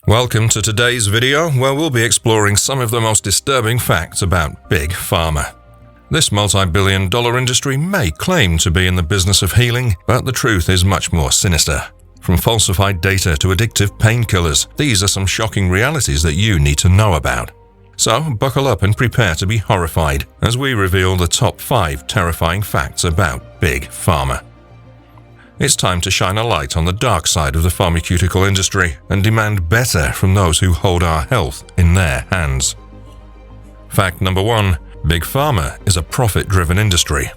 Welcome to today's video, where we'll be exploring some of the most disturbing facts about Big Pharma. This multi-billion-dollar industry may claim to be in the business of healing, but the truth is much more sinister. From falsified data to addictive painkillers, these are some shocking realities that you need to know about. So buckle up and prepare to be horrified as we reveal the top 5 terrifying facts about Big Pharma. It's time to shine a light on the dark side of the pharmaceutical industry and demand better from those who hold our health in their hands. Fact number 1. Big Pharma is a profit-driven industry.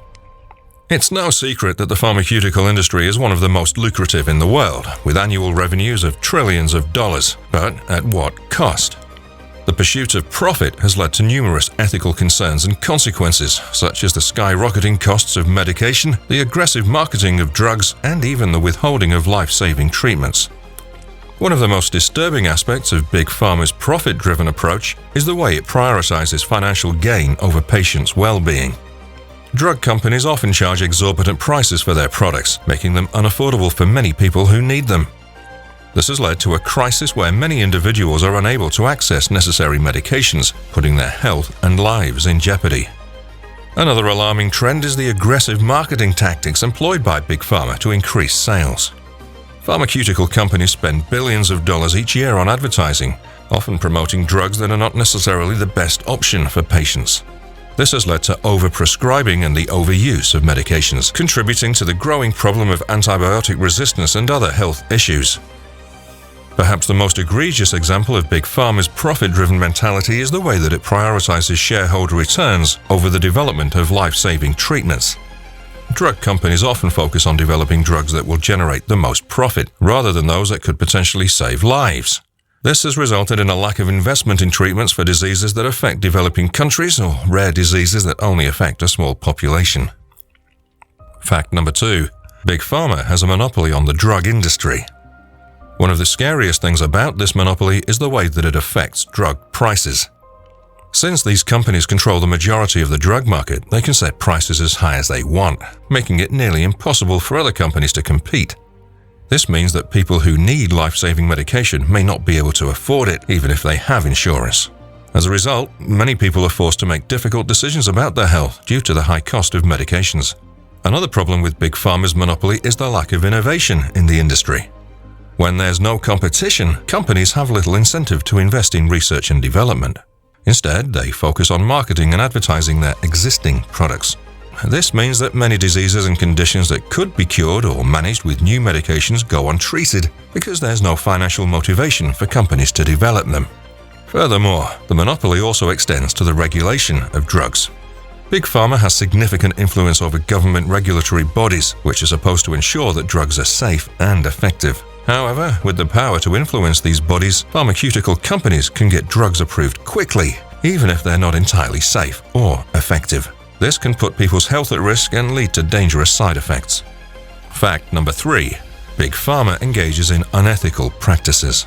It's no secret that the pharmaceutical industry is one of the most lucrative in the world, with annual revenues of trillions of dollars. But at what cost? The pursuit of profit has led to numerous ethical concerns and consequences, such as the skyrocketing costs of medication, the aggressive marketing of drugs, and even the withholding of life-saving treatments. One of the most disturbing aspects of Big Pharma's profit-driven approach is the way it prioritizes financial gain over patients' well-being. Drug companies often charge exorbitant prices for their products, making them unaffordable for many people who need them. This has led to a crisis where many individuals are unable to access necessary medications, putting their health and lives in jeopardy. Another alarming trend is the aggressive marketing tactics employed by Big Pharma to increase sales. Pharmaceutical companies spend billions of dollars each year on advertising, often promoting drugs that are not necessarily the best option for patients. This has led to overprescribing and the overuse of medications, contributing to the growing problem of antibiotic resistance and other health issues. Perhaps the most egregious example of Big Pharma's profit-driven mentality is the way that it prioritizes shareholder returns over the development of life-saving treatments. Drug companies often focus on developing drugs that will generate the most profit, rather than those that could potentially save lives. This has resulted in a lack of investment in treatments for diseases that affect developing countries or rare diseases that only affect a small population. Fact number 2. Big Pharma has a monopoly on the drug industry. One of the scariest things about this monopoly is the way that it affects drug prices. Since these companies control the majority of the drug market, they can set prices as high as they want, making it nearly impossible for other companies to compete. This means that people who need life-saving medication may not be able to afford it, even if they have insurance. As a result, many people are forced to make difficult decisions about their health due to the high cost of medications. Another problem with Big Pharma's monopoly is the lack of innovation in the industry. When there's no competition, companies have little incentive to invest in research and development. Instead, they focus on marketing and advertising their existing products. This means that many diseases and conditions that could be cured or managed with new medications go untreated because there's no financial motivation for companies to develop them. Furthermore, the monopoly also extends to the regulation of drugs. Big Pharma has significant influence over government regulatory bodies, which are supposed to ensure that drugs are safe and effective. However, with the power to influence these bodies, pharmaceutical companies can get drugs approved quickly, even if they're not entirely safe or effective. This can put people's health at risk and lead to dangerous side effects. Fact number 3. Big Pharma engages in unethical practices.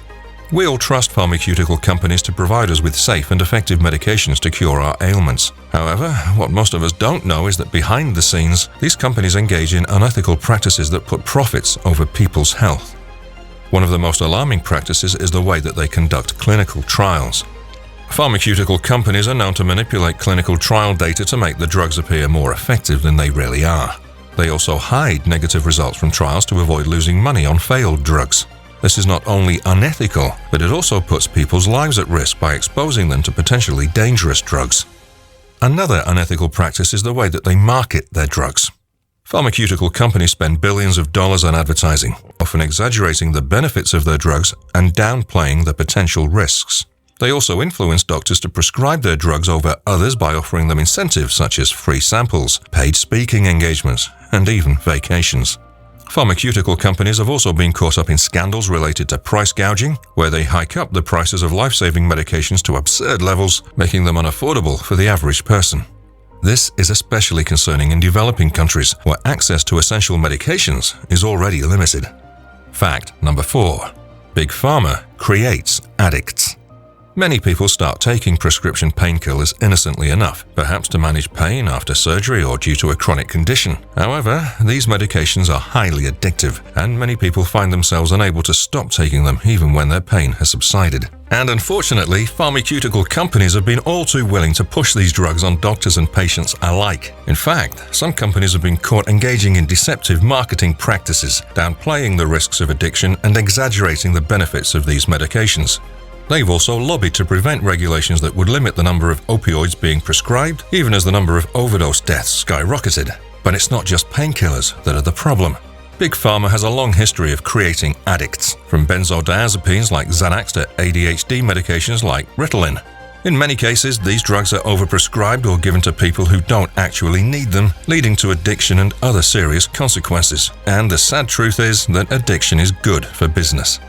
We all trust pharmaceutical companies to provide us with safe and effective medications to cure our ailments. However, what most of us don't know is that behind the scenes, these companies engage in unethical practices that put profits over people's health. One of the most alarming practices is the way that they conduct clinical trials. Pharmaceutical companies are known to manipulate clinical trial data to make the drugs appear more effective than they really are. They also hide negative results from trials to avoid losing money on failed drugs. This is not only unethical, but it also puts people's lives at risk by exposing them to potentially dangerous drugs. Another unethical practice is the way that they market their drugs. Pharmaceutical companies spend billions of dollars on advertising, often exaggerating the benefits of their drugs and downplaying the potential risks. They also influence doctors to prescribe their drugs over others by offering them incentives such as free samples, paid speaking engagements, and even vacations. Pharmaceutical companies have also been caught up in scandals related to price gouging, where they hike up the prices of life-saving medications to absurd levels, making them unaffordable for the average person. This is especially concerning in developing countries where access to essential medications is already limited. Fact number 4. Big Pharma creates addicts. Many people start taking prescription painkillers innocently enough, perhaps to manage pain after surgery or due to a chronic condition. However, these medications are highly addictive, and many people find themselves unable to stop taking them even when their pain has subsided. And unfortunately, pharmaceutical companies have been all too willing to push these drugs on doctors and patients alike. In fact, some companies have been caught engaging in deceptive marketing practices, downplaying the risks of addiction and exaggerating the benefits of these medications. They've also lobbied to prevent regulations that would limit the number of opioids being prescribed, even as the number of overdose deaths skyrocketed. But it's not just painkillers that are the problem. Big Pharma has a long history of creating addicts, from benzodiazepines like Xanax to ADHD medications like Ritalin. In many cases, these drugs are overprescribed or given to people who don't actually need them, leading to addiction and other serious consequences. And the sad truth is that addiction is good for business.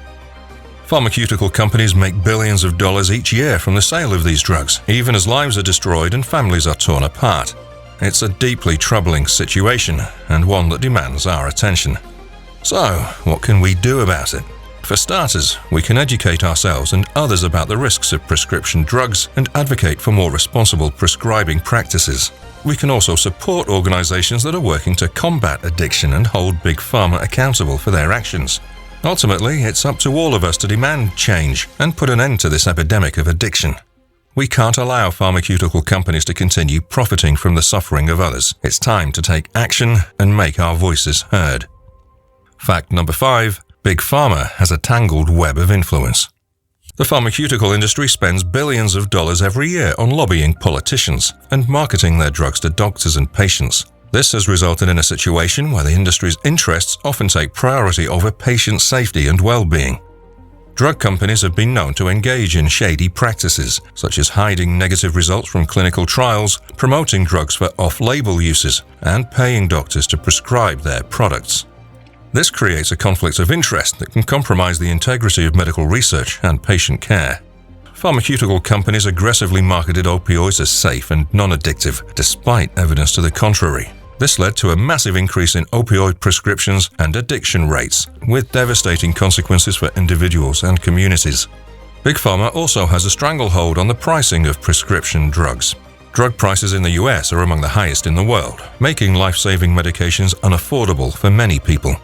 Pharmaceutical companies make billions of dollars each year from the sale of these drugs, even as lives are destroyed and families are torn apart. It's a deeply troubling situation, and one that demands our attention. So, what can we do about it? For starters, we can educate ourselves and others about the risks of prescription drugs and advocate for more responsible prescribing practices. We can also support organizations that are working to combat addiction and hold Big Pharma accountable for their actions. Ultimately, it's up to all of us to demand change and put an end to this epidemic of addiction. We can't allow pharmaceutical companies to continue profiting from the suffering of others. It's time to take action and make our voices heard. Fact number 5. Big Pharma has a tangled web of influence. The pharmaceutical industry spends billions of dollars every year on lobbying politicians and marketing their drugs to doctors and patients. This has resulted in a situation where the industry's interests often take priority over patient safety and well-being. Drug companies have been known to engage in shady practices, such as hiding negative results from clinical trials, promoting drugs for off-label uses, and paying doctors to prescribe their products. This creates a conflict of interest that can compromise the integrity of medical research and patient care. Pharmaceutical companies aggressively marketed opioids as safe and non-addictive, despite evidence to the contrary. This led to a massive increase in opioid prescriptions and addiction rates, with devastating consequences for individuals and communities. Big Pharma also has a stranglehold on the pricing of prescription drugs. Drug prices in the US are among the highest in the world, making life-saving medications unaffordable for many people.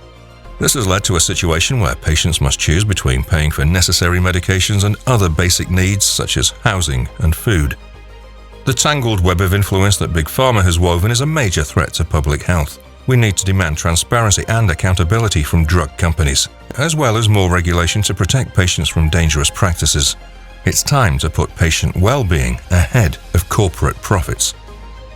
This has led to a situation where patients must choose between paying for necessary medications and other basic needs such as housing and food. The tangled web of influence that Big Pharma has woven is a major threat to public health. We need to demand transparency and accountability from drug companies, as well as more regulation to protect patients from dangerous practices. It's time to put patient well-being ahead of corporate profits.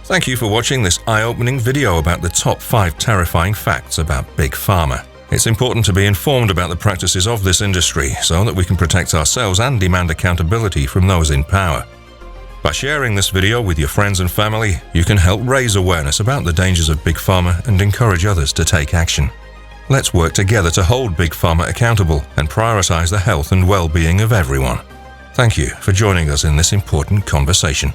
Thank you for watching this eye-opening video about the top 5 terrifying facts about Big Pharma. It's important to be informed about the practices of this industry so that we can protect ourselves and demand accountability from those in power. By sharing this video with your friends and family, you can help raise awareness about the dangers of Big Pharma and encourage others to take action. Let's work together to hold Big Pharma accountable and prioritize the health and well-being of everyone. Thank you for joining us in this important conversation.